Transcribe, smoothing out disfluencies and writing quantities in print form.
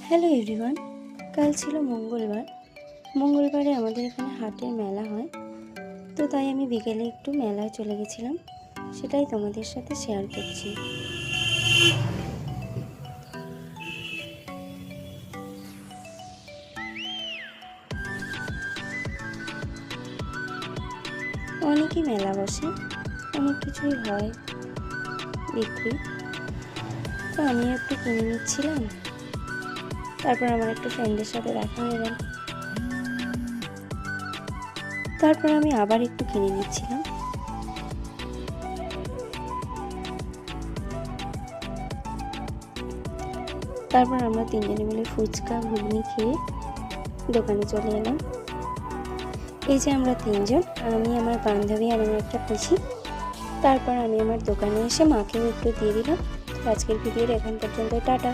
Hello everyone, কাল ছিল মঙ্গলবার। মঙ্গলবারে আমাদের এখানে হাটের মেলা হয়, তো তাই আমি বিকেলে একটু মেলায় চলে গেছিলাম, সেটাই তোমাদের সাথে শেয়ার করছি। অনেকই মেলা বসে, অনেক কিছুই হয় বিক্রি, তো আমি একটু কিনে নিচ্ছিলাম। তারপর আমার একটা ফ্রেন্ডের সাথে দেখা হয়ে গেল, তারপর আমি আবার একটু কিনে নিচ্ছিলাম। তারপর আমরা তিনজনে মিলে ফুচকা ঘুগনি খেয়ে দোকানে চলে এলাম। এই যে আমরা তিনজন, আমি, আমার বান্ধবী আর আমার একটা পিসি। তারপর আমি আমার দোকানে এসে মাকেও একটু দিয়ে দিলাম। আজকের ভিডিওর এখন পর্যন্ত টাটা।